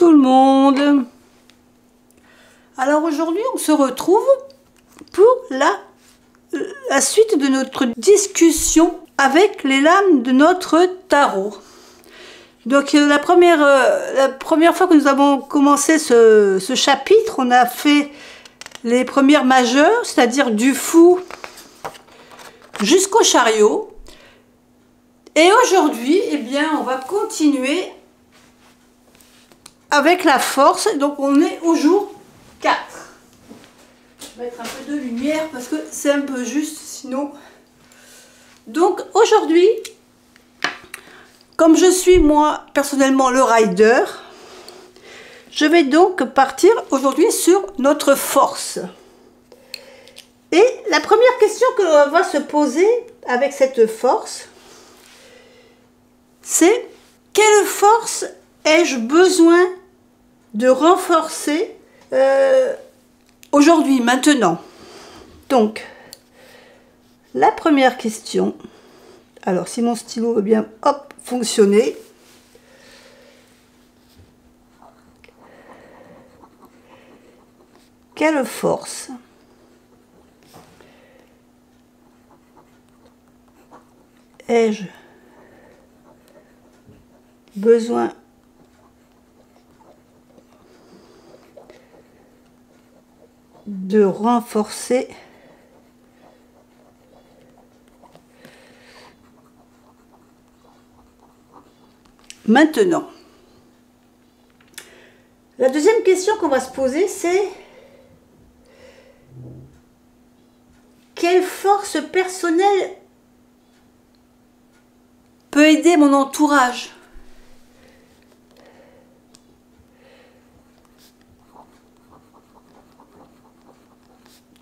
tout le monde. Alors aujourd'hui on se retrouve pour la suite de notre discussion avec les lames de notre tarot. Donc la première fois que nous avons commencé ce chapitre, on a fait les premières majeures, c'est-à-dire du fou jusqu'au chariot. Et aujourd'hui, eh bien, on va continuer avec la force. Donc on est au jour 4. Je vais mettre un peu de lumière parce que c'est un peu juste sinon. Donc aujourd'hui, comme je suis moi personnellement le rider, je vais donc partir aujourd'hui sur notre force. Et la première question que l'on va se poser avec cette force, c'est quelle force ai-je besoin de renforcer aujourd'hui, maintenant? Donc, la première question, alors si mon stylo veut bien, hop, fonctionner. Quelle force ai-je besoin de renforcer maintenant? La deuxième question qu'on va se poser, c'est quelle force personnelle peut aider mon entourage?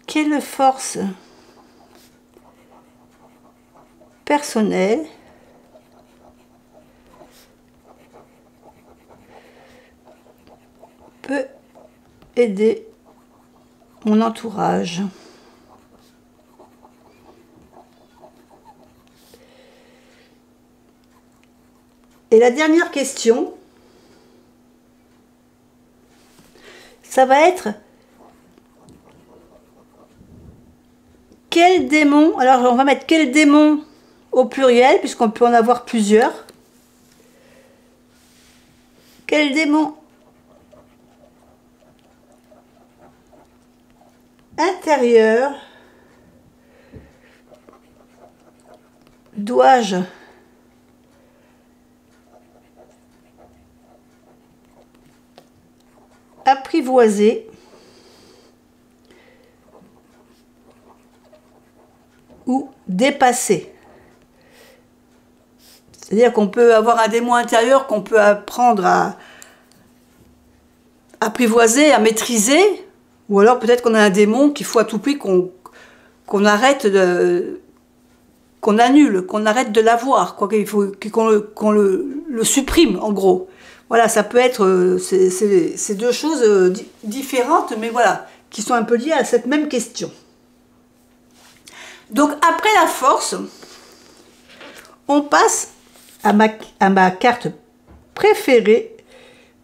Quelle force personnelle peut aider mon entourage? Et la dernière question, ça va être quel démon, alors on va mettre quel démon au pluriel puisqu'on peut en avoir plusieurs. Quel démon intérieur dois-je apprivoiser ou dépasser? C'est-à-dire qu'on peut avoir un démon intérieur qu'on peut apprendre à apprivoiser, à maîtriser, ou alors peut-être qu'on a un démon qu'il faut à tout prix qu'on arrête qu'on annule, qu'on arrête de l'avoir, qu'il faut qu'on le supprime en gros. Voilà, ça peut être c'est deux choses différentes, mais voilà, qui sont un peu liées à cette même question. Donc après la force, on passe à ma carte préférée,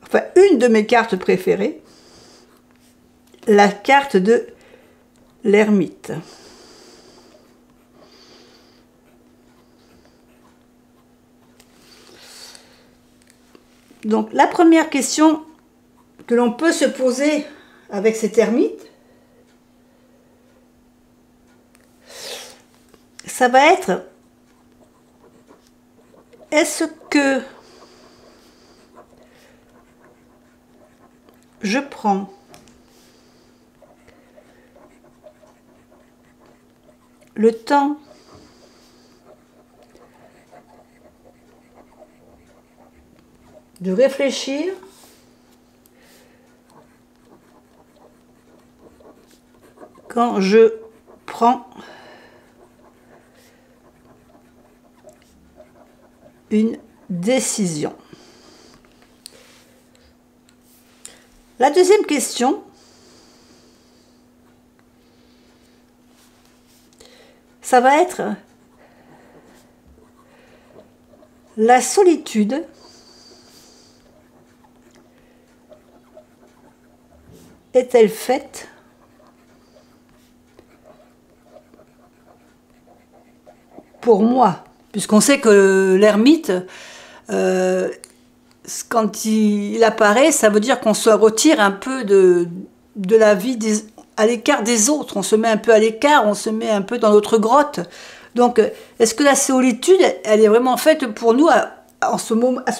enfin une de mes cartes préférées, la carte de l'ermite. Donc la première question que l'on peut se poser avec cet ermite, ça va être: est-ce que je prends le temps de réfléchir quand je prends une décision? La deuxième question, ça va être la solitude est-elle faite pour moi? Puisqu'on sait que l'ermite, quand il apparaît, ça veut dire qu'on se retire un peu de la vie à l'écart des autres. On se met un peu à l'écart, on se met un peu dans notre grotte. Donc, est-ce que la solitude, elle est vraiment faite pour nous à ce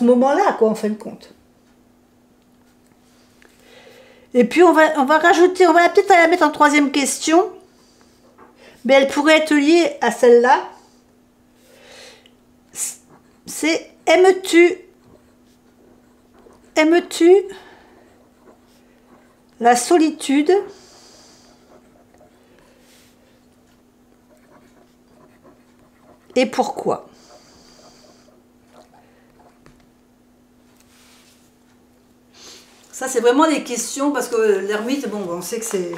moment-là, quoi, en fin de compte? Et puis, on va rajouter, on va peut-être la mettre en troisième question, mais elle pourrait être liée à celle-là. C'est aimes-tu la solitude et pourquoi? Ça, c'est vraiment des questions, parce que l'ermite, bon, on sait que c'est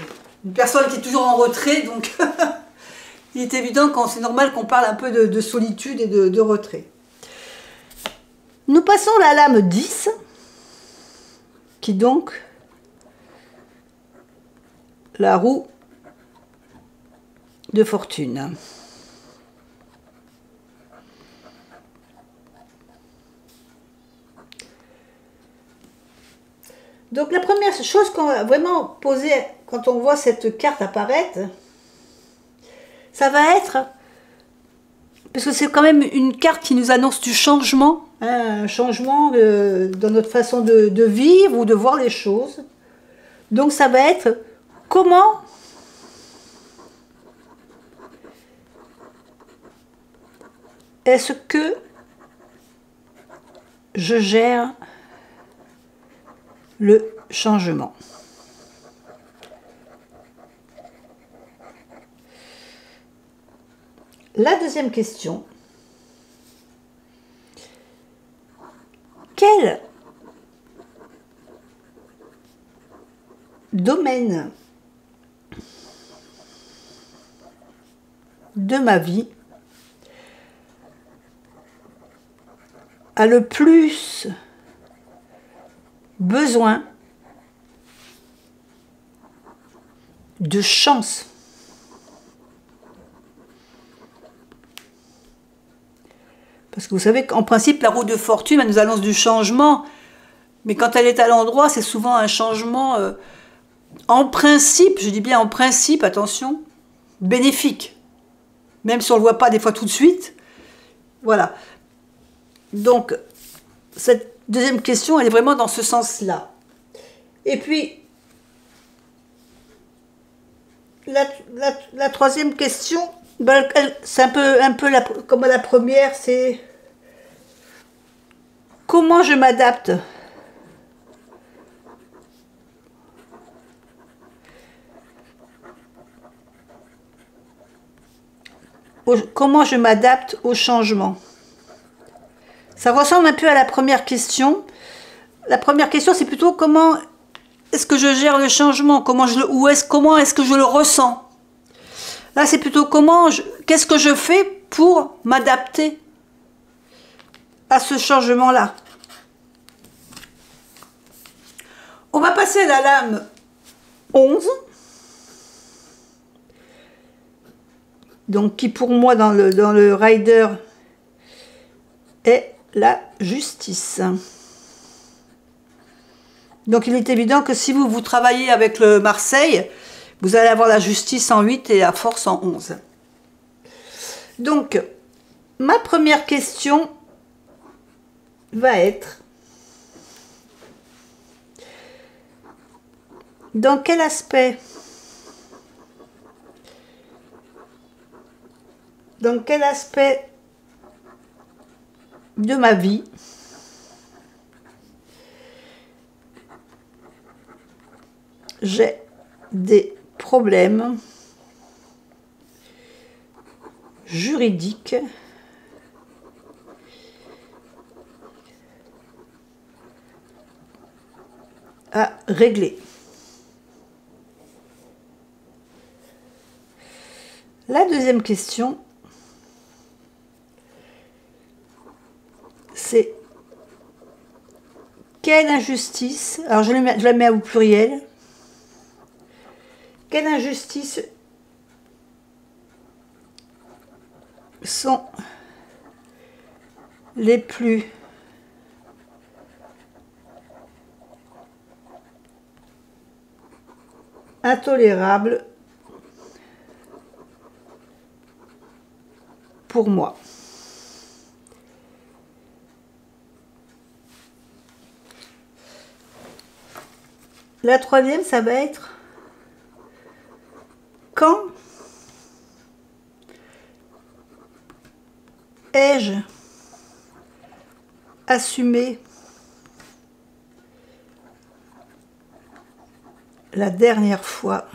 une personne qui est toujours en retrait, donc il est évident que c'est normal qu'on parle un peu de solitude et de retrait. Nous passons la lame 10, qui donc, la roue de fortune. Donc la première chose qu'on va vraiment poser quand on voit cette carte apparaître, ça va être, parce que c'est quand même une carte qui nous annonce du changement, hein, un changement dans notre façon de vivre ou de voir les choses. Donc ça va être comment est-ce que je gère le changement. La deuxième question, quel domaine de ma vie a le plus besoin de chance? Parce que vous savez qu'en principe, la roue de fortune, elle nous annonce du changement, mais quand elle est à l'endroit, c'est souvent un changement, en principe, je dis bien en principe, attention, bénéfique. Même si on ne le voit pas des fois tout de suite. Voilà. Donc, cette deuxième question, elle est vraiment dans ce sens-là. Et puis, la troisième question, ben, c'est un peu comme la première, c'est comment je m'adapte au changement. Ça ressemble un peu à la première question. La première question, c'est plutôt comment est-ce que je gère le changement, comment est-ce que je le ressens. Là, c'est plutôt qu'est-ce que je fais pour m'adapter à ce changement-là. On va passer à la lame 11. Donc, qui pour moi, dans le rider, est la justice. Donc, il est évident que si vous travaillez avec le Marseille, vous allez avoir la justice en 8 et la force en 11. Donc, ma première question va être: dans quel aspect de ma vie j'ai des problèmes juridiques à régler? La deuxième question, c'est quelle injustice, alors je la mets au pluriel, Quelles injustices sont les plus intolérables pour moi? La troisième, ça va être quand ai-je assumé la dernière fois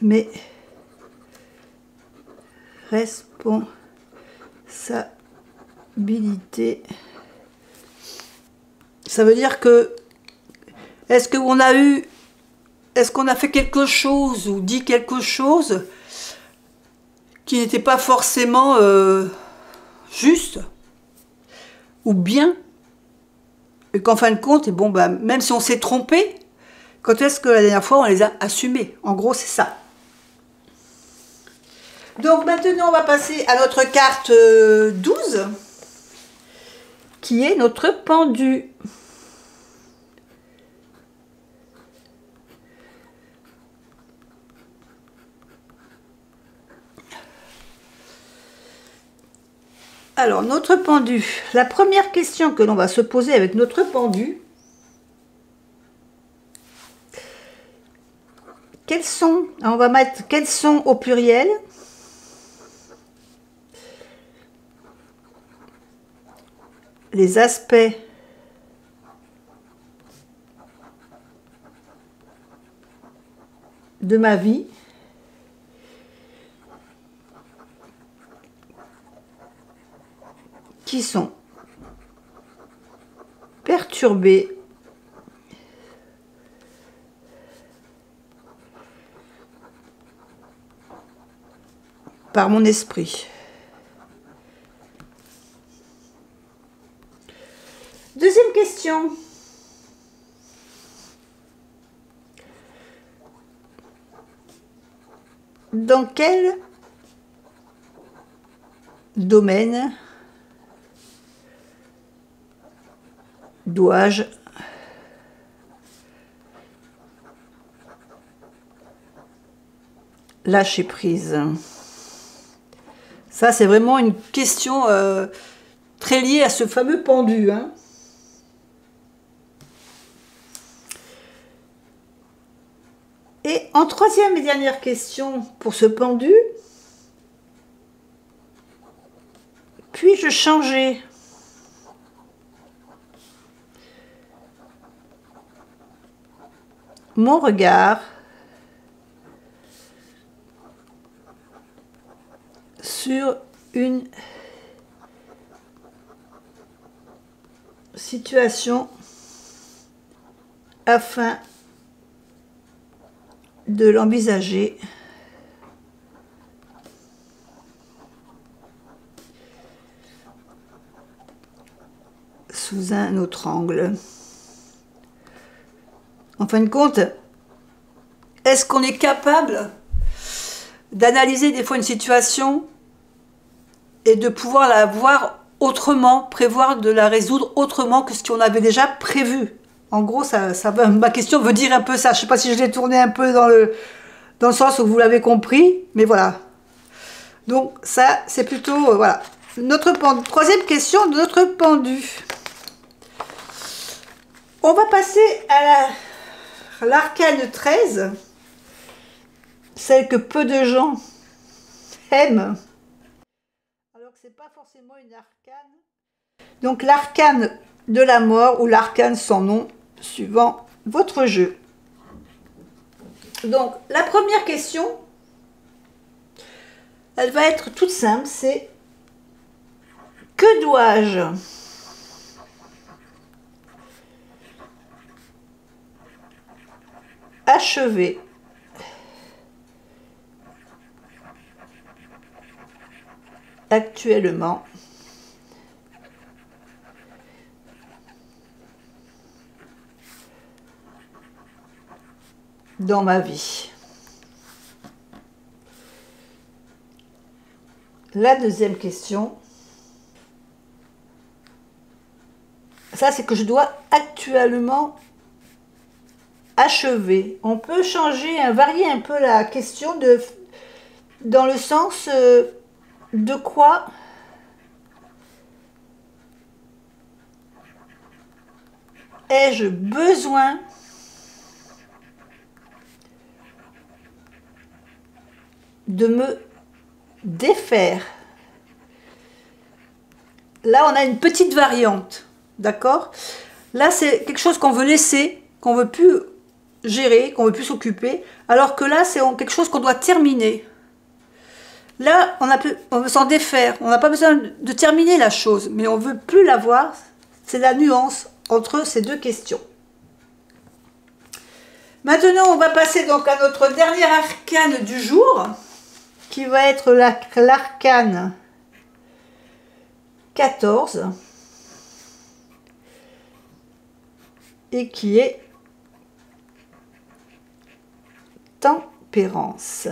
mes responsabilités? Ça veut dire que est-ce qu'on a fait quelque chose ou dit quelque chose qui n'était pas forcément juste ou bien, et qu'en fin de compte, et bon, bah, même si on s'est trompé, quand est-ce que la dernière fois on les a assumés? En gros, c'est ça. Donc maintenant, on va passer à notre carte 12, qui est notre pendu. Alors, notre pendu, la première question que l'on va se poser avec notre pendu, on va mettre quels sont au pluriel, les aspects de ma vie qui sont perturbés par mon esprit. Deuxième question. Dans quel domaine dois-je lâcher prise? Ça, c'est vraiment une question très liée à ce fameux pendu, hein. Et en troisième et dernière question pour ce pendu, puis-je changer mon regard sur une situation afin de l'envisager sous un autre angle? En fin de compte, est-ce qu'on est capable d'analyser des fois une situation et de pouvoir la voir autrement, prévoir de la résoudre autrement que ce qu'on avait déjà prévu? En gros, ma question veut dire un peu ça. Je ne sais pas si je l'ai tourné un peu dans le sens où vous l'avez compris, mais voilà. Donc ça, c'est plutôt, voilà. Troisième question de notre pendu. On va passer à l'arcane 13, celle que peu de gens aiment. Alors que c'est pas forcément une arcane. Donc l'arcane de la mort ou l'arcane sans nom, suivant votre jeu. Donc la première question, elle va être toute simple, c'est que dois-je achever actuellement dans ma vie. La deuxième question, ça c'est que je dois actuellement achever. On peut changer, varier un peu la question dans le sens de quoi ai-je besoin de me défaire. Là, on a une petite variante, d'accord? Là, c'est quelque chose qu'on veut laisser, qu'on veut plus gérer, qu'on veut plus s'occuper, alors que là, c'est quelque chose qu'on doit terminer. Là, on veut s'en défaire, on n'a pas besoin de terminer la chose, mais on veut plus la voir. C'est la nuance entre ces deux questions. Maintenant, on va passer donc à notre dernier arcane du jour, qui va être l'arcane 14, et qui est tempérance.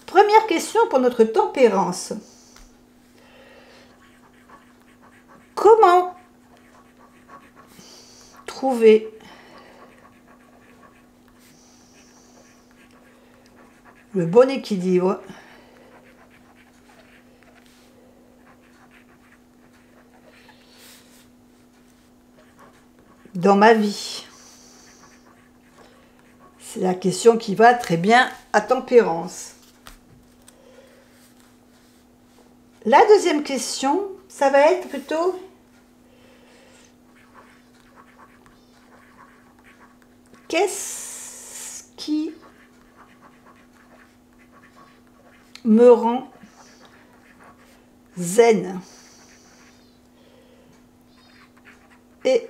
Première question pour notre tempérance. Comment trouver le bon équilibre dans ma vie? C'est la question qui va très bien à tempérance. La deuxième question, ça va être plutôt qu'est-ce qui me rend zen et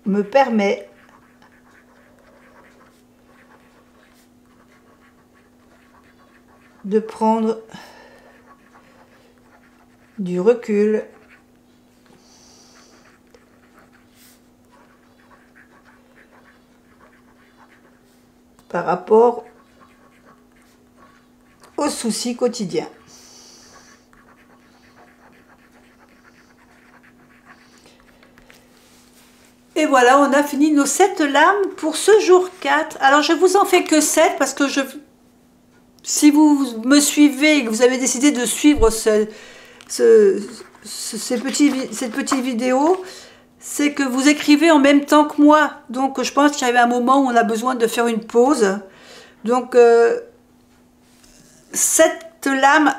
me permet de prendre du recul par rapport aux soucis quotidiens. Et voilà, on a fini nos 7 lames pour ce jour 4. Alors, je vous en fais que 7 parce que si vous me suivez et que vous avez décidé de suivre cette petite vidéo, c'est que vous écrivez en même temps que moi. Donc, je pense qu'il y avait un moment où on a besoin de faire une pause. Donc, 7 lames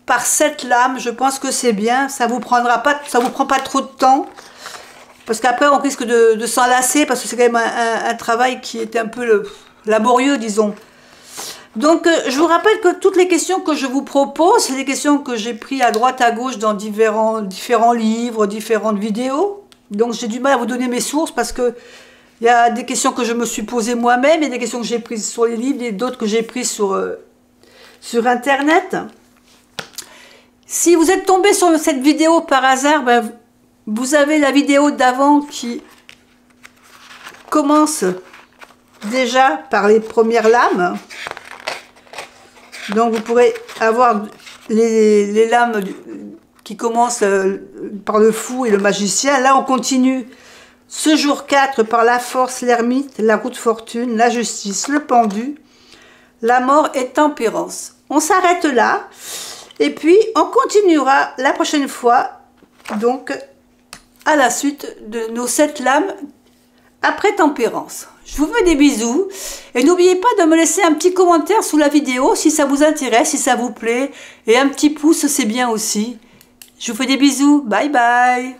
par 7 lames, je pense que c'est bien. Ça vous prend pas trop de temps. Parce qu'après, on risque de s'en lasser, parce que c'est quand même un travail qui est un peu laborieux, disons. Donc, je vous rappelle que toutes les questions que je vous propose, c'est des questions que j'ai prises à droite, à gauche, dans différents livres, différentes vidéos. Donc, j'ai du mal à vous donner mes sources, parce que il y a des questions que je me suis posées moi-même, et des questions que j'ai prises sur les livres, et d'autres que j'ai prises sur Internet. Si vous êtes tombé sur cette vidéo par hasard, ben, vous avez la vidéo d'avant qui commence déjà par les premières lames. Donc vous pourrez avoir les lames qui commencent par le fou et le magicien. Là on continue ce jour 4 par la force, l'ermite, la roue de fortune, la justice, le pendu, la mort et tempérance. On s'arrête là et puis on continuera la prochaine fois, donc à la suite de nos 7 lames après tempérance. Je vous fais des bisous et n'oubliez pas de me laisser un petit commentaire sous la vidéo si ça vous intéresse, si ça vous plaît, et un petit pouce c'est bien aussi. Je vous fais des bisous, bye bye.